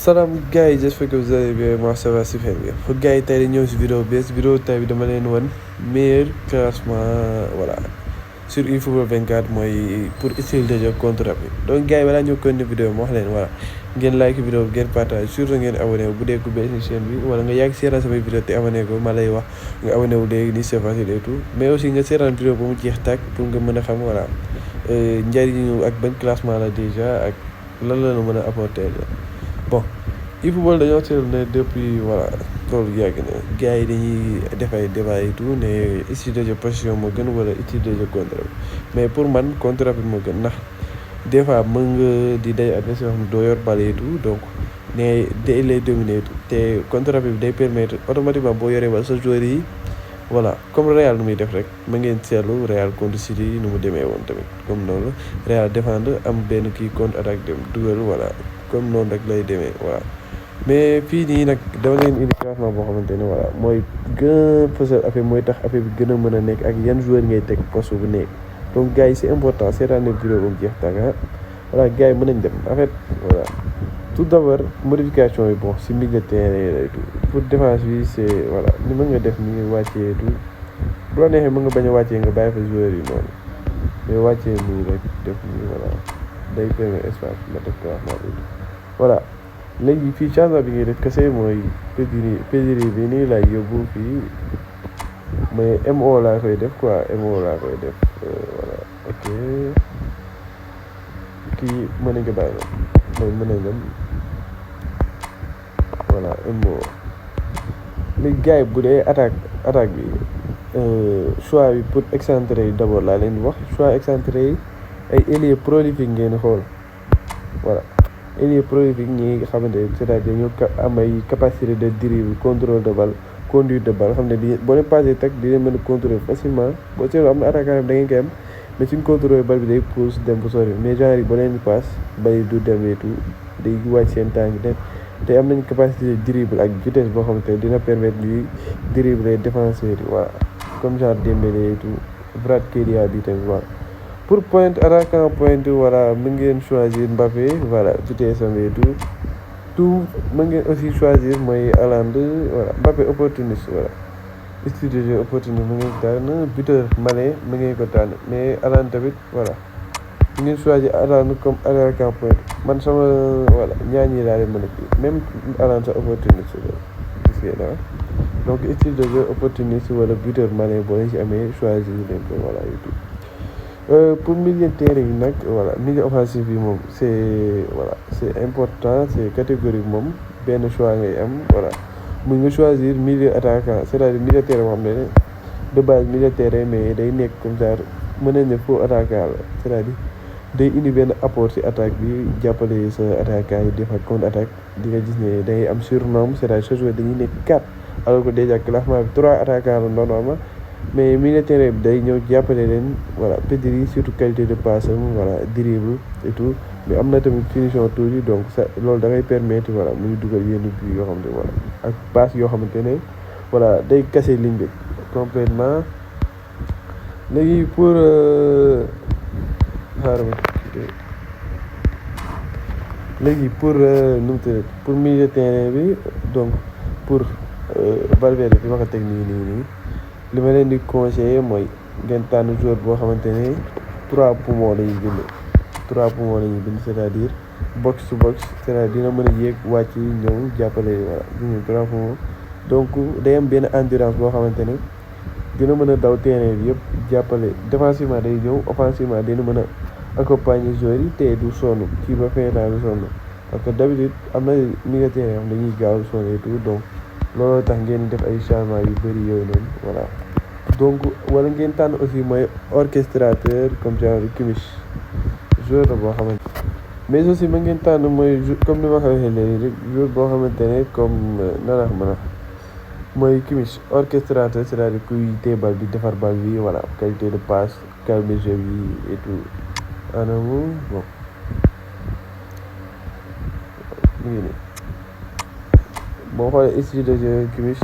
Salam gars yi, j'espère que vous allez bien. Moi ça va super bien. Pour gars yi tey ñëw si vidéo tey bi dama leen wan meilleur classement voilà sur eFootball 24 mooy pour style de jeu contre rapide. Donc gars yi balaa ñëw continuer vidéo ma wax leen voilà ngeen like vidéo bi ngeen partage surtout ngeen abonné bu dee ku bees si chaîne bi wala nga yàgg seetaan samay vidéo te abonné ko ma lay wax nga abonné wu léegi nii c'est facile et tout mais aussi nga seetaan vidéo ba mu jeex tàkk pour nga mën a xam voilà njëriñu ak ban classement la déjà ak lan la mën a apporter bon eFootball dañoo seetlu ne depuis voilà loolu yàgg na gars yi dañuy def ay débat et tout ne style de jeu possession moo gën wala style de jeu contre mais pour man contre rapide moo gën ndax des fois mën nga di day adversaire xam ne doo yor bal et tout donc ne day lay dominer tout te contre rapide bi day permettre automatiquement boo yoree bal sa joueur yi voilà comme Real nu muy def rek ma ngeen seetlu Real contre City nu mu demee woon tamit comme noonu Real défendre am benn kii contre attaque dem dugal voilà comme noonu rek lay demee voilà mais fii nii nag dama leen indi classement boo xamante ne voilà mooy gën a fësal affaire mooy tax affaire bi gën a mën a nekk ak yan joueur ngay teg poste bu nekk donc gars yi c'est important seetaan leen vidéo ba mu jeex tàgga voilà gars yi mën nañ dem en fait voilà tout d'abord modification yi bon si milieu de terrain lay tout pour défense bi c'est voilà ni mën nga def nii wàccee tout bu la neexee mën nga bañ a wàccee nga bàyyi fa joueurs yi noonu mais wàccee nii rek def nii voilà day permettre espace nga def classement bi voilà léegi fii changement bi ngay def kese mooy Pedri bi nii laay yóbbu fii mais MO laa koy def quoi MO laa koy def voilà ok kii mën nañ ko bàyyi la mooy mën nañ dem voilà MO léegi gars yi bu dee attaque bi choix bi pour excentré yi d'abord laa leen wax choix excentré yi ay ailier prolifique ngeen xool voilà ailier prolifique ñi nga xamante ne c'est-à-dire ñu am ay capacité de dribble contrôle de balle conduite de balle xam ne di boo leen passé teg di leen mën a contrôler facilement boo seetloo am na attaquant da ngeen koy am mais suñ contrôler balle bi day pousse dem bu sori mais genre yi boo leen di passe bali du dem et tout day wàcc seen tànk dem te am nañ capacité de dribble ak vitesse boo xamante ne dina permettre ñuy dribbler défenseurs yi voilà comme genre Dembélé et tout Kvaratskhelia bi tamit voilà pour point attaquant point voilà mën ngeen choisir Mbappé voilà vitesse am et tout mën ngeen aussi choisir mooy Haaland voilà Mbappé opportuniste voilà style de jeu opportuniste mën ngeen tànn buteur Mané mën ngeen ko tànn mais Haaland tamit voilà mën ngeen choisir Haaland comme attaquant point man sama voilà ñaar ñi daal di mën a kii même Haaland sa opportuniste la gis ngeen ah donc style de jeu opportuniste wala buteur Mané boo leen ci amee choisir leen ko voilà et tout pour milieu de terrain yi nag voilà milieu offensif yi moom c'est voilà c'est important c'est catégorique moom benn choix ngay am voilà mu nga choisir milieu attaquant c'est-à-dire milieu de terrain moo xam ne de base milieu de terrain mais day nekk comme ça mën nañ ne faux attaquant la c'est-à-dire day indi benn apport ci attaque bi jàppale sa attaquant yi defaat contre attaque di nga gis ne day am surnombre c'est-à-dire ce joueur dañuy nekk 4 alors que déjà classement bi 3 attaquant la normalement mais milieu de terrain bi day ñëw jàppale leen voilà Pedri surtout qualité de passe am voilà dribble et tout mais am na tamit finition tuuti donc ça loolu da ngay permettre voilà muy dugal yenn but yoo xam ne voilà ak passe yoo xamante ne voilà day casser ligne bi complètement léegi pour léegi pour nu mu tudd pour milieu de terrain bi donc pour Valverde bi ma ko teg nii li ma leen di conseiller mooy ngeen tànn joueur boo xamante ne 3 poumons la ñuy bind c'est-à-dire box to box c'est-à-dire dina mën a yéeg wàcc ñëw jàppale voilà ñu 3 poumons donc day am benn endurance boo xamante ne dina mën a daw terrain bi yëpp jàppale défensivement day ñëw offensivement dina mën a accompagner joueurs yi te du sonn kii ba fin temps du sonn parce que d'habitude am na milieu terrain yoo xam dañuy gaaw sonn et tout donc looloo tax ngeen def ay changements yu bëri yooyu noonu voilà donc wala ngeen tànn aussi mooy orchestrateur comme genre Kimmich joueur la boo xamante mais aussi ma ngeen tànn mooy comme ni ma ko waxee léegi rek joueur boo xamante ne comme nanax mën a mooy Kimmich orchestrateur c'est-à-dire kuy téye bal bi defar bal bi voilà qualité de passe calmer jeu bi et tout anamu bon mu ngi nii boo xoolee style de jeu Kimmich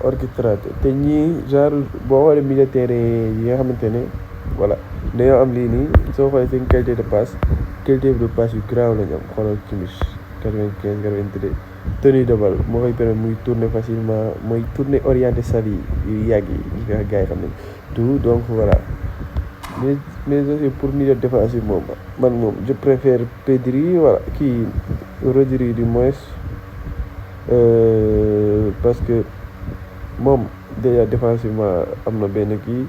orchestrateur te ñii genre boo xoolee milieu terrain yi nga xamante ne voilà dañoo am lii nii soo xoolee seen qualité de passe yu grave la ñu am xoolal Kimmich 95 93 tenue de balle moo koy permettre muy tourner facilement mooy tourner orienté sali yu yàgg yi ñi nga gars yi xam nañ tout donc voilà mais aussi pour milieu défensif moom man moom je préfère Pedri voilà kii Rodri du moins parce que moom déjà défensivement am na benn kii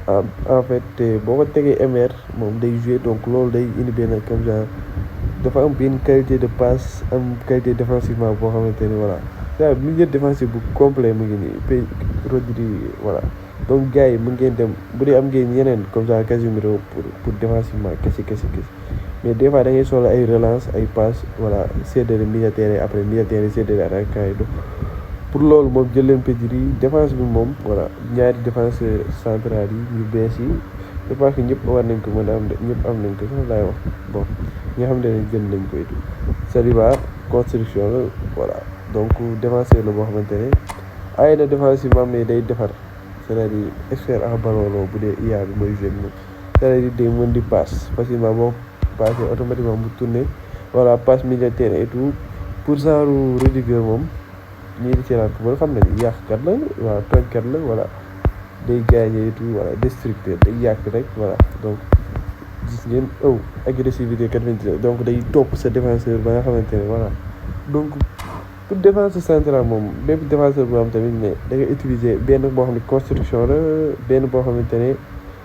en fait boo ko tegee MR moom day jouer donc loolu day indi benn comme genre dafa am benn qualité de passe am qualité défensivement boo xamante ni voilà ça milieu défensif bu complet mu ngi nii Rodri voilà donc gars yi mu ngeen dem bu dee am ngeen yeneen comme ça Casemiro pour défensivement kese mais des fois da ngay soxla ay relance ay passe voilà séddale milieu terrain après milieu terrain séddale attaquant yi pour loolu moom jël leen Pedri défense bi moom voilà ñaari défenseur central yi ñu bees yi je pense que ñëpp war nañ ko mën a am de ñëpp am nañ ko sax laay wax bon ñi nga xam ne jël nañ ko itu Saliba construction la voilà donc défenseur la boo xamante ne ay na défensivement mais day defar c'est-à-dire expert en ballon la bu dee IA bi mooy joué moom c'est-à-dire day mën di passe facilement boo passé automatiquement mu tourné voilà passe milieu terrain et tout pour genre Rudiger moom ñii di seetaan football xam nañu yàqkat la voilà tooñkat la voilà day gagné et tout voilà destructeur day yàq rek voilà donc gis ngeen agressivité 99 donc day topp sa défenseur ba nga xamante ne voilà donc pour défenseur central moom bépp défenseur bu am tamit ne da nga utiliser benn boo xam ne construction la benn boo xamante ne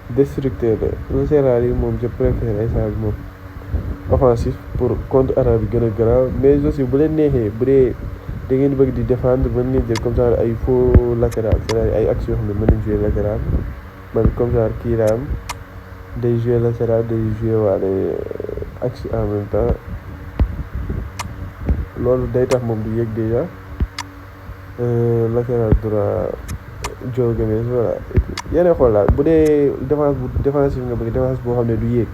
destructeur la latéral yi moom je préfère instant bi moom offensif pour contre arabe bi gën a garaaw mais aussi bu leen neexee bu dee da ngeen bëgg di défendre mën ngeen jël comme ça ay faux latéral c'est-à-dire ay actions yoo xam ne mën nañ jouer latéral man comme ça kii la am day jouer latéral day jouer waale axe en même temps loolu day tax moom du yëg déjà latéral droit Joe Gomez voilà yéen xool daal bu dee défense nga bëgg défense boo xam ne du yéeg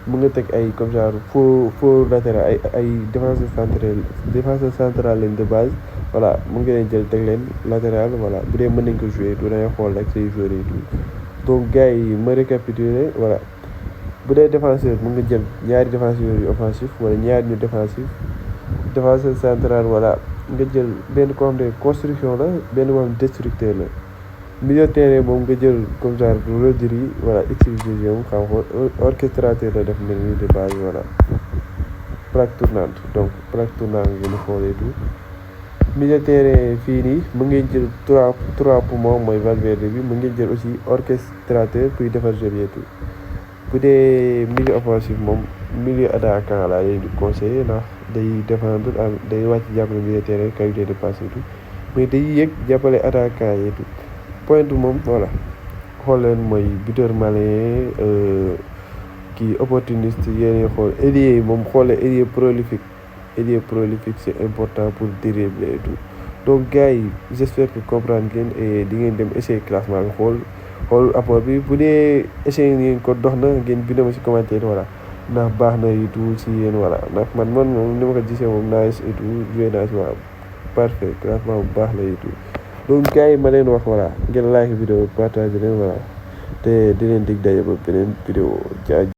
mu nga teg ay comme genre faux latéral ay défenseur central leen de base voilà mu ngi leen jël teg leen latéral voilà bu dee mën nañ ko jouer du dangay xool rek say joueurs yi tout donc gars yi ma récapituler voilà bu dee défenseur mu nga jël ñaari défenseurs yu offensif wala ñaari ñu défenseur central voilà nga jël benn ko xam ne construction la benn ko xam ne destructeur la milieu terrain moom nga jël comme genre Rodri voilà exécution xam nga orchestrateur la def mel ni de base voilà plaque tournante donc plaque tournante nga gën a xoolee tout milieu terrain fii nii mu ngeen jël trois poumons mooy Valverde bi mu ngeen jël aussi orchestrateur pour defar jeu bi tout bu dee milieu offensif moom milieu attaquant laa leen di conseiller ndax day défendre day wàcc jàppale milieu terrain qualité de passe et tout mais day yëg jàppale attaquant yi tout point moom voilà xool leen mooy buteur malin kii opportuniste yéen xool ailier yi moom xoole ailier prolifique c'est important pour dribbler et tout donc gars yi j'espère que comprendre ngeen et di ngeen dem essayer classement bi xool apport bi bu dee essayer ngeen ko dox na ngeen bind ma ci commentaire voilà ndax baax na et tout si yéen voilà ndax man moom ni ma ko gisee moom nice et tout joué naa si waaw parfait classement bu baax la et tout donc gars yi ma leen wax voilà ngeen like vidéo partage leen voilà te di leen dig daje ba beneen vidéo